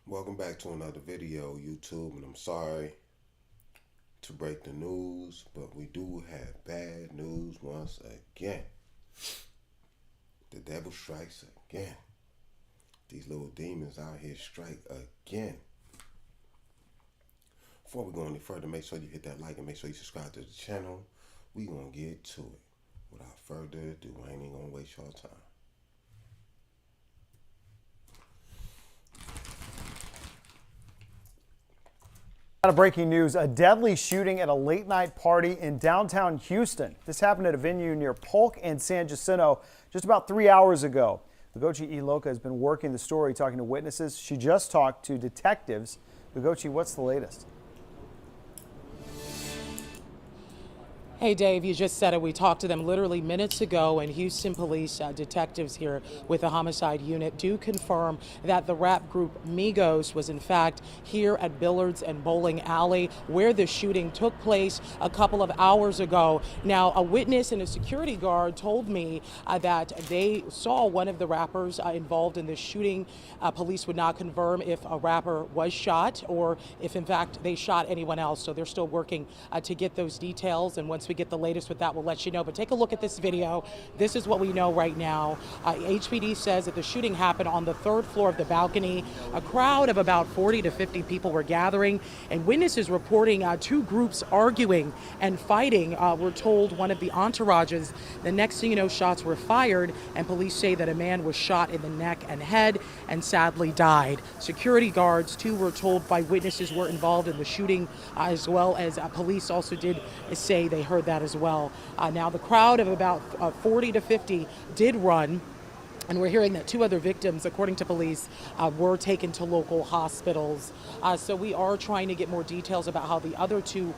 Welcome back to another video, YouTube, and I'm sorry to break the news, but we do have bad news once again. The devil strikes again. These little demons out here strike again. Before we go any further, make sure you hit that like and make sure you subscribe to the channel. We gonna get to it. Without further ado, I ain't even gonna waste your time. Out of breaking news, a deadly shooting at a late night party in downtown Houston. This happened at a venue near Polk and San Jacinto just about 3 hours ago. Lugochi Iloka has been working the story, talking to witnesses. She just talked to detectives. Lugochi, what's the latest? Hey, Dave, you just said it. We talked to them literally minutes ago, and Houston police detectives here with the homicide unit do confirm that the rap group Migos was in fact here at Billard's and Bowling Alley where the shooting took place a couple of hours ago. Now, a witness and a security guard told me that they saw one of the rappers involved in the shooting. Police would not confirm if a rapper was shot or if in fact they shot anyone else. So they're still working to get those details, and once we get the latest with that, we'll let you know. But take a look at this video. This is what we know right now. HPD says that the shooting happened on the third floor of the balcony. A crowd of about 40 to 50 people were gathering, and witnesses reporting two groups arguing and fighting. We're told one of the entourages. The next thing you know, shots were fired, and police say that a man was shot in the neck and head and sadly died. Security guards, too, were told by witnesses were involved in the shooting, as well as police also did say they heard that as well. Now, the crowd of about 40 to 50 did run. And we're hearing that two other victims, according to police, were taken to local hospitals. So we are trying to get more details about how the other two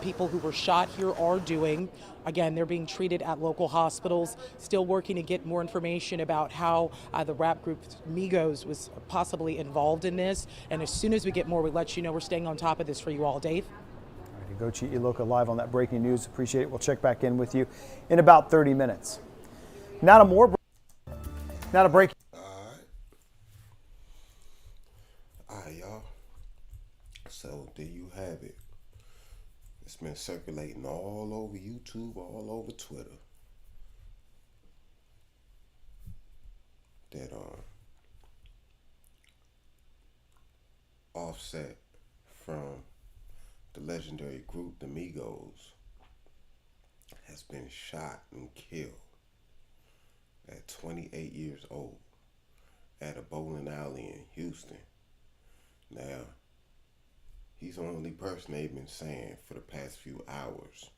people who were shot here are doing. Again, they're being treated at local hospitals. Still working to get more information about how the rap group Migos was possibly involved in this. And as soon as we get more, we'll let you know. We're staying on top of this for you all. Dave? Lugochi Iloka live on that breaking news. Appreciate it. We'll check back in with you in about 30 minutes. Not a break. Alright, y'all. So there you have it. It's been circulating all over YouTube, all over Twitter. That Offset from the legendary group the Migos has been shot and killed at 28 years old at a bowling alley in Houston. Now, he's the only person they've been saying for the past few hours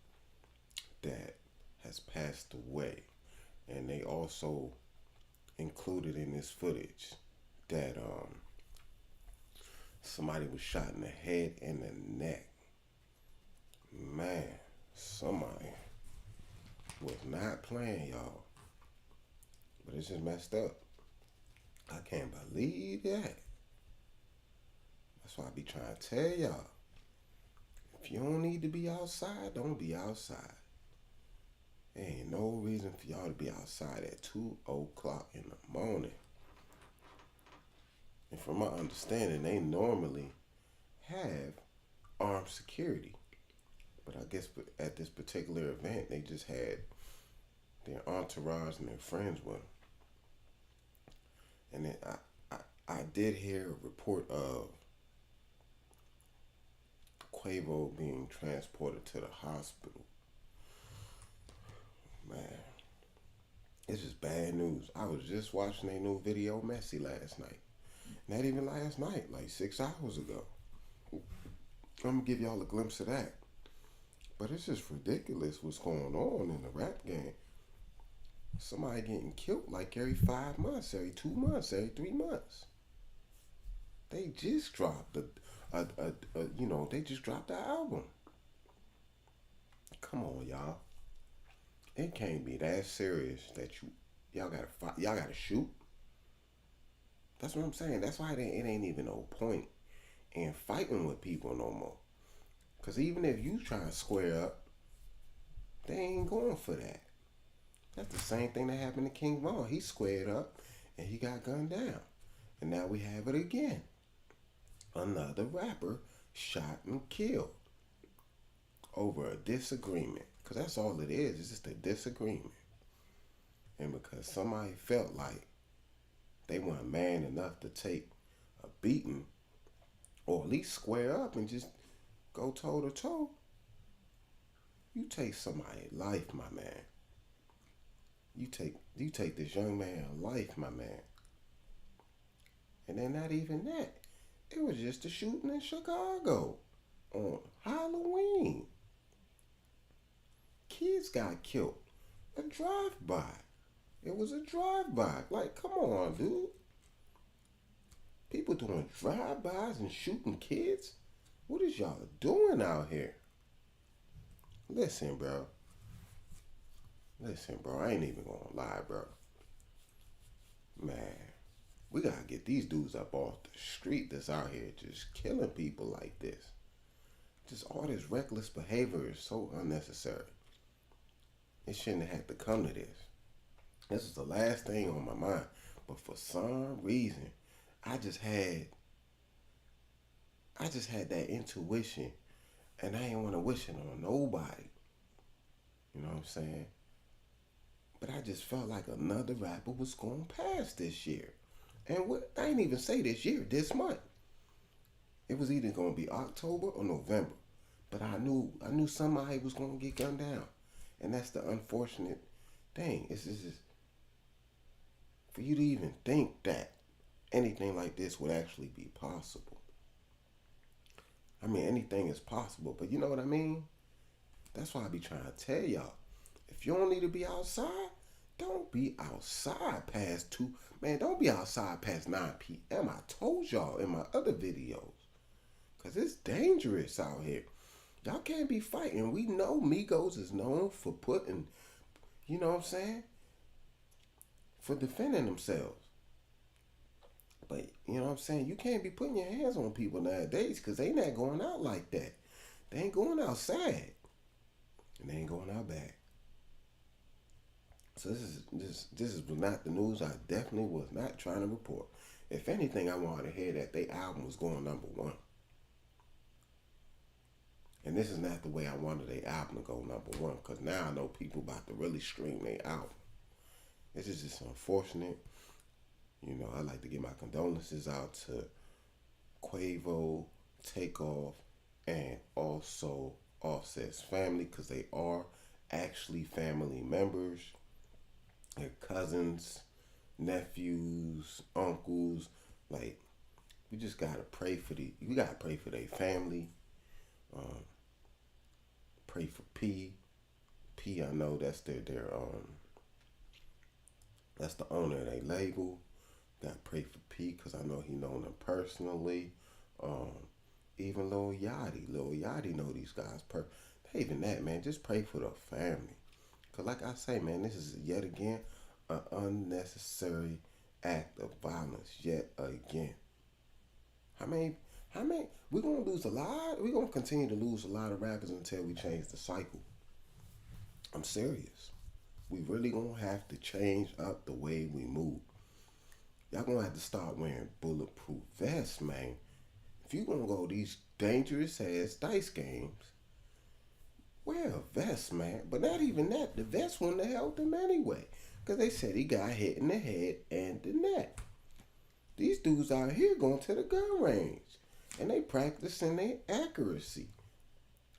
that has passed away. And they also included in this footage that somebody was shot in the head and the neck. Man, somebody was not playing, y'all. But it's just messed up. I can't believe that. That's why I be trying to tell y'all. If you don't need to be outside, don't be outside. There ain't no reason for y'all to be outside at 2 o'clock in the morning. And from my understanding, they normally have armed security. But I guess at this particular event, they just had their entourage and their friends with them. And then I did hear a report of Quavo being transported to the hospital. Man, it's just bad news. I was just watching a new video, Messy, last night. Not even last night, like 6 hours ago. I'm gonna give y'all a glimpse of that. But it's just ridiculous what's going on in the rap game. Somebody getting killed like every 5 months, every 2 months, every 3 months. They just dropped they just dropped the album. Come on, y'all. It can't be that serious that y'all gotta shoot. That's what I'm saying. That's why it ain't even no point in fighting with people no more. Cause even if you try to square up, they ain't going for that. That's the same thing that happened to King Von. He squared up and he got gunned down. And now we have it again. another rapper shot and killed over a disagreement. Because that's all it is. It's just a disagreement. And because somebody felt like they weren't man enough to take a beating or at least square up and just go toe to toe, you take somebody's life, my man. You take this young man's life, my man. And then not even that. It was just a shooting in Chicago on Halloween. Kids got killed. A drive-by. It was a drive-by. Like, come on, dude. People doing drive-bys and shooting kids? What is y'all doing out here? Listen, bro. I ain't even gonna lie, bro. Man, we gotta get these dudes up off the street that's out here just killing people like this. Just all this reckless behavior is so unnecessary. It shouldn't have had to come to this. This is the last thing on my mind. But for some reason, I just had that intuition, and I ain't want to wish it on nobody. You know what I'm saying? But I just felt like another rapper was going past this year. And I ain't even say this year, this month. It was either going to be October or November. But I knew somebody was going to get gunned down. And that's the unfortunate thing. It's just for you to even think that anything like this would actually be possible. I mean, anything is possible, but you know what I mean? That's why I be trying to tell y'all. If you don't need to be outside, don't be outside past 2. Man, don't be outside past 9 p.m. I told y'all in my other videos. Because it's dangerous out here. Y'all can't be fighting. We know Migos is known for putting, you know what I'm saying? For defending themselves. But, you know what I'm saying? You can't be putting your hands on people nowadays because they not going out like that. They ain't going outside. And they ain't going out back. So this is not the news I definitely was not trying to report. If anything, I wanted to hear that their album was going #1. And this is not the way I wanted their album to go #1, because now I know people about to really stream their album. This is just unfortunate. You know, I'd like to give my condolences out to Quavo, Takeoff, and also Offset's family, because they are actually family members. Their cousins, nephews, uncles. Like, we just gotta pray for their family. Pray for P. I know that's that's the owner of their label. Gotta pray for P, because I know he known them personally. Even Lil Yachty know these guys. Not even that, man. Just pray for the family. Because like I say, man, this is yet again an unnecessary act of violence. Yet again. How many? We're going to lose a lot. We're going to continue to lose a lot of rappers until we change the cycle. I'm serious. We really going to have to change up the way we move. Y'all going to have to start wearing bulletproof vests, man. If you going to go these dangerous ass dice games, wear a vest, man. But not even that. The vest wouldn't have helped him anyway. Because they said he got hit in the head and the neck. These dudes out here going to the gun range. And they practicing their accuracy.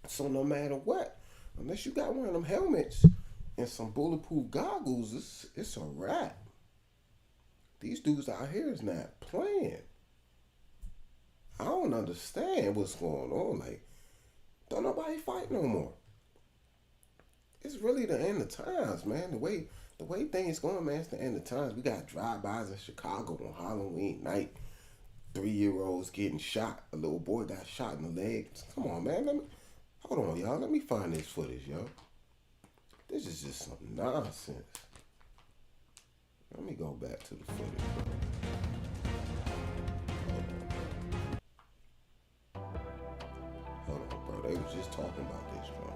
So no matter what, unless you got one of them helmets and some bulletproof goggles, it's a wrap. These dudes out here is not playing. I don't understand what's going on. Like, don't nobody fight no more. It's really the end of times, man. The way things going, man, it's the end of times. We got drive-bys in Chicago on Halloween night. 3-year-olds getting shot. A little boy got shot in the leg. Come on, man. Hold on, y'all. Let me find this footage, yo. This is just some nonsense. Let me go back to the footage. Hold on, bro. They was just talking about this one.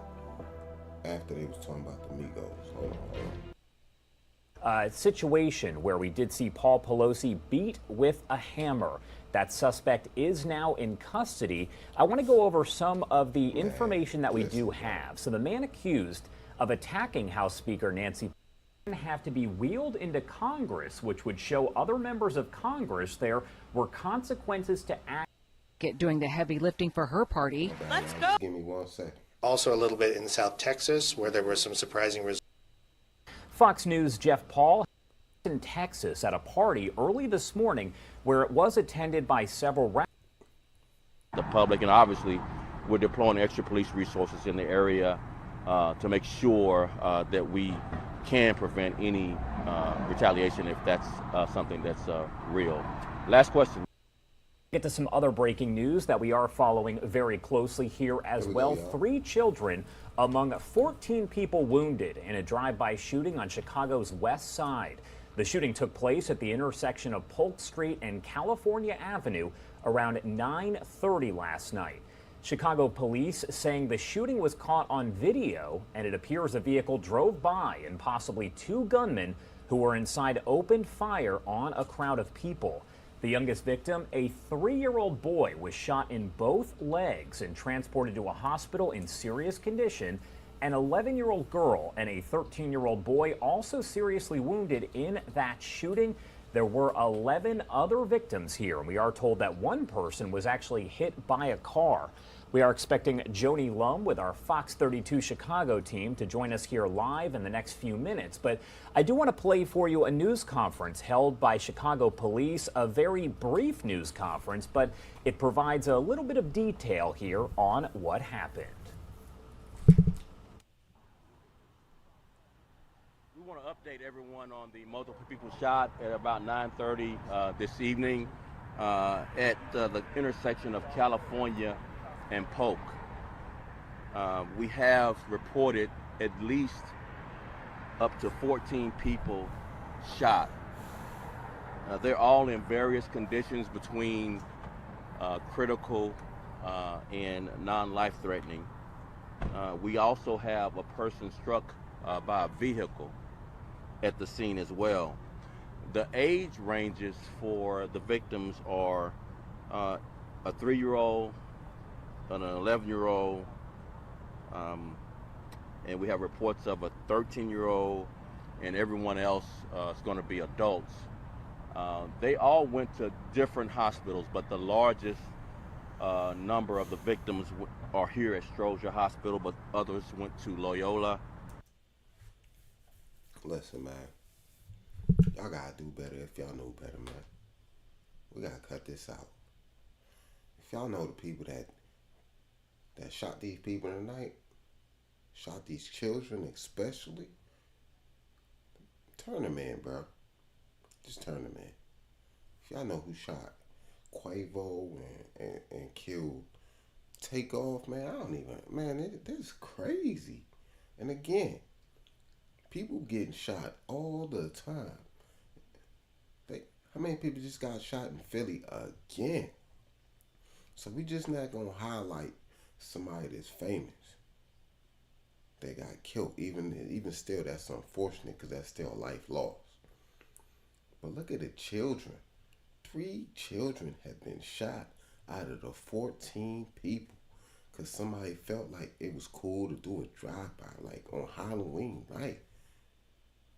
After they was talking about the Migos. Hold on. Situation where we did see Paul Pelosi beat with a hammer. That suspect is now in custody. I want to go over some of the information that we do have. So the man accused of attacking House Speaker Nancy have to be wheeled into Congress, which would show other members of Congress there were consequences to act. Doing the heavy lifting for her party. Let's go. Give me 1 second. Also a little bit in South Texas, where there were some surprising results. Fox News' Jeff Paul in Texas at a party early this morning where it was attended by several the public, and obviously we're deploying extra police resources in the area to make sure that we can prevent any retaliation if that's something that's real. Last question. Get to some other breaking news that we are following very closely here as well. 3 children among 14 people wounded in a drive-by shooting on Chicago's West Side. The shooting took place at the intersection of Polk Street and California Avenue around 9:30 last night. Chicago police saying the shooting was caught on video, and it appears a vehicle drove by and possibly 2 gunmen who were inside opened fire on a crowd of people. The youngest victim, a 3-year-old boy, was shot in both legs and transported to a hospital in serious condition. An 11-year-old girl and a 13-year-old boy also seriously wounded in that shooting. There were 11 other victims here, and we are told that one person was actually hit by a car. We are expecting Joni Lum with our Fox 32 Chicago team to join us here live in the next few minutes. But I do want to play for you a news conference held by Chicago police, a very brief news conference, but it provides a little bit of detail here on what happened. We want to update everyone on the multiple people shot at about 9:30 this evening at the intersection of California and Polk. We have reported at least up to 14 people shot. They're all in various conditions between critical and non-life-threatening. We also have a person struck by a vehicle at the scene as well. The age ranges for the victims are a 3-year-old, an 11-year-old, and we have reports of a 13-year-old, and everyone else is going to be adults. They all went to different hospitals, but the largest number of the victims are here at Stroger Hospital, but others went to Loyola. Listen, man, y'all gotta do better if y'all know better, man. We gotta cut this out. If y'all know the people that shot these people tonight, shot these children especially, turn them in, bro. Just turn them in. If y'all know who shot Quavo and killed Takeoff, man, I don't even, man, this is crazy. And again, people getting shot all the time. How many people just got shot in Philly again? So we just not gonna highlight somebody that's famous. They got killed. Even still, that's unfortunate because that's still life lost. But look at the children. 3 children have been shot out of the 14 people because somebody felt like it was cool to do a drive-by, like on Halloween night.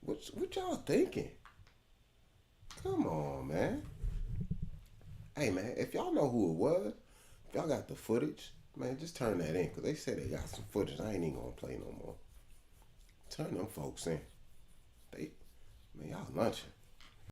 What y'all thinking? Come on, man. Hey, man, if y'all know who it was, if y'all got the footage, man, just turn that in, because they said they got some footage. I ain't even going to play no more. Turn them folks in. Man, y'all lunching.